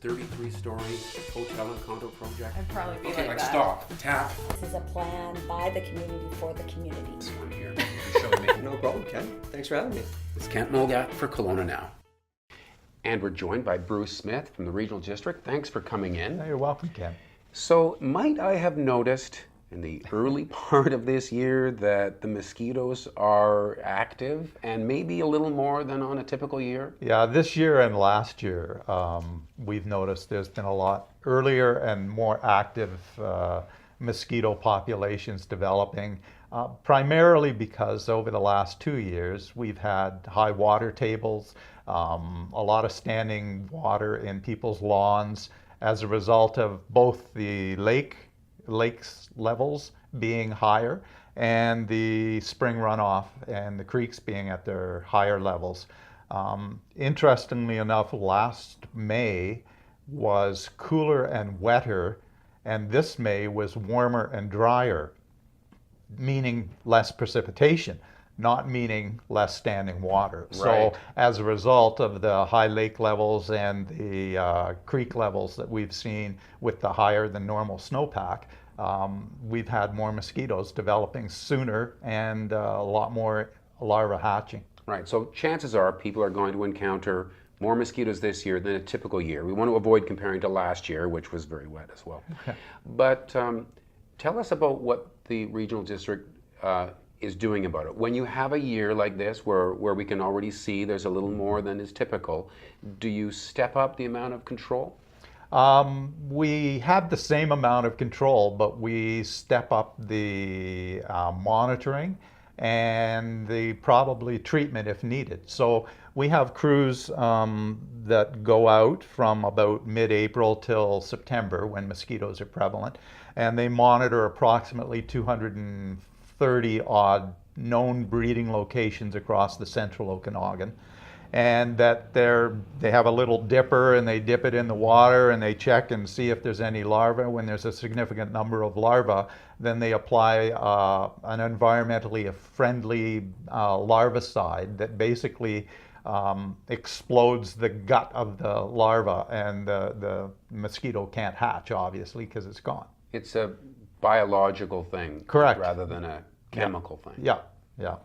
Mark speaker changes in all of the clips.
Speaker 1: 33-story hotel and condo project.
Speaker 2: I'd probably be
Speaker 1: Okay,
Speaker 2: like
Speaker 1: like
Speaker 2: that.
Speaker 1: stop, tap.
Speaker 3: This is a plan by the community for the community.
Speaker 1: This one here. You're showing me.
Speaker 4: No problem, Ken. Thanks for having me.
Speaker 1: It's Kent Mulgat for Kelowna Now. And we're joined by Bruce Smith from the Regional District. Thanks for coming in.
Speaker 5: You're welcome, Ken.
Speaker 1: So, might I have noticed in the early part of this year that the mosquitoes are active and maybe a little more than on a typical year?
Speaker 5: Yeah, this year and last year, we've noticed there's been a lot earlier and more active mosquito populations developing, primarily because over the last 2 years we've had high water tables, a lot of standing water in people's lawns as a result of both the lakes levels being higher and the spring runoff and the creeks being at their higher levels. Interestingly enough, last May was cooler and wetter, and this May was warmer and drier, meaning less precipitation, not meaning less standing water.
Speaker 1: Right.
Speaker 5: So as a result of the high lake levels and the creek levels that we've seen with the higher than normal snowpack, we've had more mosquitoes developing sooner and a lot more larvae hatching.
Speaker 1: Right, so chances are people are going to encounter more mosquitoes this year than a typical year. We want to avoid comparing to last year, which was very wet as well. But tell us about what the Regional District is doing about it. When you have a year like this where we can already see there's a little more than is typical, do you step up the amount of control?
Speaker 5: We have the same amount of control, but we step up the monitoring and the probably treatment if needed. So we have crews that go out from about mid-April till September when mosquitoes are prevalent, and they monitor approximately 230 odd known breeding locations across the central Okanagan. And that they have a little dipper and they dip it in the water and they check and see if there's any larvae. When there's a significant number of larvae, then they apply an environmentally friendly larvicide that basically explodes the gut of the larva, and the mosquito can't hatch, obviously, because it's gone.
Speaker 1: It's a biological thing.
Speaker 5: Correct.
Speaker 1: Rather than a chemical thing.
Speaker 5: Yeah, yeah.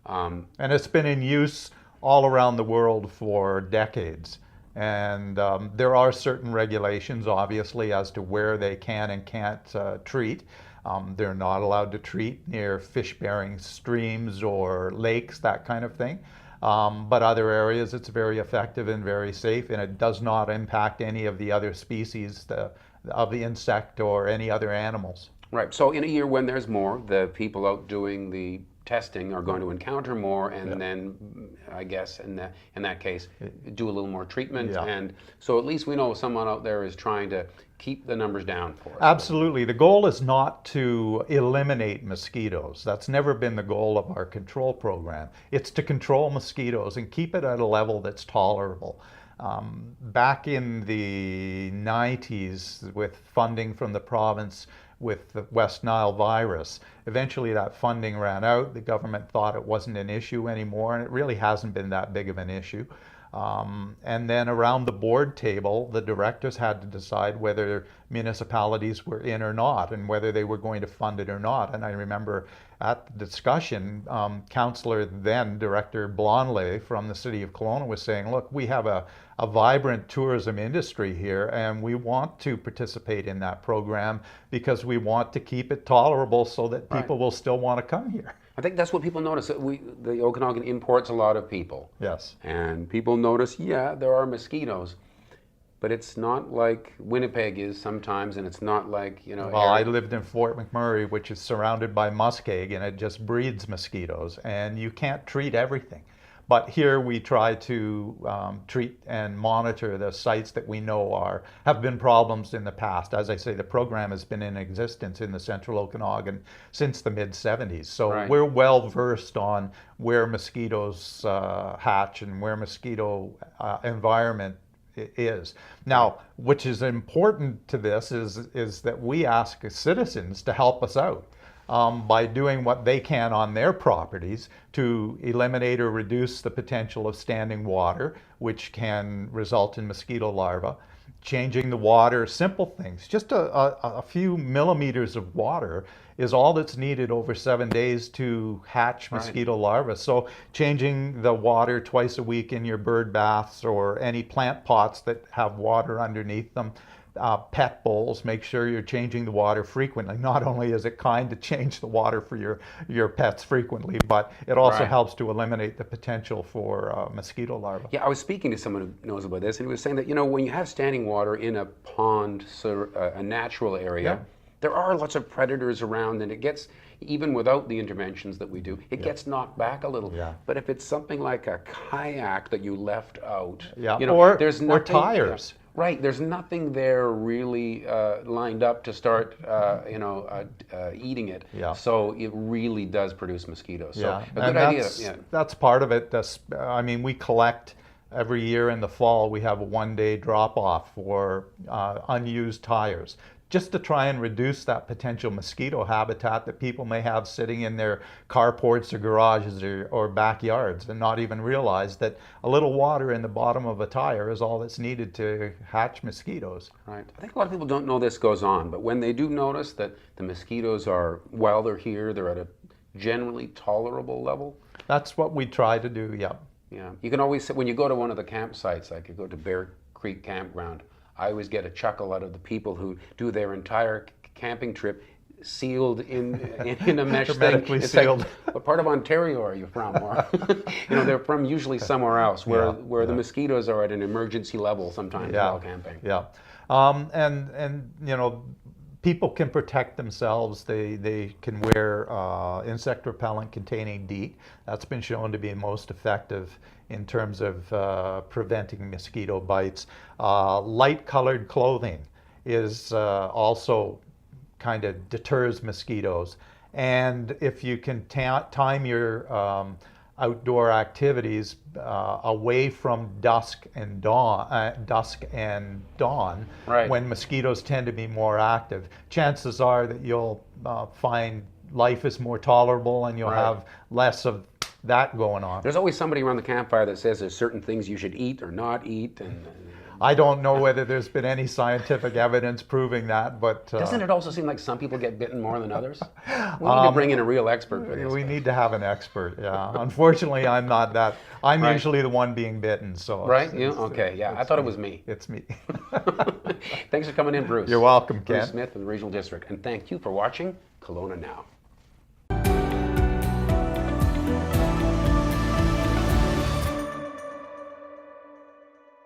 Speaker 5: And it's been in use all around the world for decades. And there are certain regulations, obviously, as to where they can and can't treat. They're not allowed to treat near fish-bearing streams or lakes, that kind of thing. But other areas, it's very effective and very safe, and it does not impact any of the other species of the insect or any other animals.
Speaker 1: Right, so in a year when there's more, the people out doing the testing are going to encounter more, and then I guess in that case do a little more treatment, and so at least we know someone out there is trying to keep the numbers down for us.
Speaker 5: Absolutely. The goal is not to eliminate mosquitoes. That's never been the goal of our control program. It's to control mosquitoes and keep it at a level that's tolerable. Back in the 90s, with funding from the province with the West Nile virus, eventually that funding ran out. The government thought it wasn't an issue anymore, and it really hasn't been that big of an issue. And then around the board table, the directors had to decide whether municipalities were in or not, and whether they were going to fund it or not. And I remember at the discussion, Councillor then Director Blonley from the City of Kelowna was saying, look, we have a vibrant tourism industry here, and we want to participate in that program because we want to keep it tolerable so that people will still want to come here.
Speaker 1: I think that's what people notice. The Okanagan imports a lot of people.
Speaker 5: Yes.
Speaker 1: And people notice, yeah, there are mosquitoes, but it's not like Winnipeg is sometimes, and it's not like, you know.
Speaker 5: Well, I lived in Fort McMurray, which is surrounded by muskeg, and it just breeds mosquitoes, and you can't treat everything. But here we try to treat and monitor the sites that we know have been problems in the past. As I say, the program has been in existence in the central Okanagan since the mid-70s. So we're well versed on where mosquitoes hatch and where mosquito environment is. Now, which is important to this is that we ask citizens to help us out. By doing what they can on their properties to eliminate or reduce the potential of standing water, which can result in mosquito larvae, changing the water, simple things. Just a few millimeters of water is all that's needed over 7 days to hatch mosquito larvae. So changing the water twice a week in your bird baths or any plant pots that have water underneath them. Pet bowls, make sure you're changing the water frequently. Not only is it kind to change the water for your pets frequently, but it also helps to eliminate the potential for mosquito larvae.
Speaker 1: Yeah, I was speaking to someone who knows about this, and he was saying that, you know, when you have standing water in a pond, sort of a natural area, there are lots of predators around, and it gets, even without the interventions that we do, it gets knocked back a little. But if it's something like a kayak that you left out, you know,
Speaker 5: or
Speaker 1: Yeah,
Speaker 5: tires.
Speaker 1: right, there's nothing there really lined up to start, eating it. So it really does produce mosquitoes. So a good idea.
Speaker 5: That's part of it. I mean, we collect every year in the fall. We have a one-day drop-off for unused tires, just to try and reduce that potential mosquito habitat that people may have sitting in their carports or garages or backyards, and not even realize that a little water in the bottom of a tire is all that's needed to hatch mosquitoes.
Speaker 1: Right. I think a lot of people don't know this goes on, but when they do notice that the mosquitoes are, while they're here, they're at a generally tolerable level.
Speaker 5: That's what we try to do,
Speaker 1: Yeah. You can always, when you go to one of the campsites, like you go to Bear Creek Campground, I always get a chuckle out of the people who do their entire camping trip sealed in a mesh thing.
Speaker 5: Hermetically sealed.
Speaker 1: Like, what part of Ontario are you from? Or, you know, they're from usually somewhere else where the mosquitoes are at an emergency level sometimes while camping.
Speaker 5: And you know, people can protect themselves. They can wear insect repellent containing DEET. That's been shown to be most effective in terms of preventing mosquito bites. Light colored clothing is also kind of deters mosquitoes. And if you can time your outdoor activities away from dusk and dawn, when mosquitoes tend to be more active, chances are that you'll find life is more tolerable and you'll have less of that going on.
Speaker 1: There's always somebody around the campfire that says there's certain things you should eat or not eat, and
Speaker 5: I don't know whether there's been any scientific evidence proving that, but
Speaker 1: doesn't it also seem like some people get bitten more than others? We need to bring in a real expert for this.
Speaker 5: We need to have an expert. Unfortunately, I'm not that. I'm usually the one being bitten. So
Speaker 1: okay. I thought it was me.
Speaker 5: It's me.
Speaker 1: Thanks for coming in, Bruce.
Speaker 5: You're welcome, Ken.
Speaker 1: Bruce Smith of the Regional District, and thank you for watching Kelowna Now.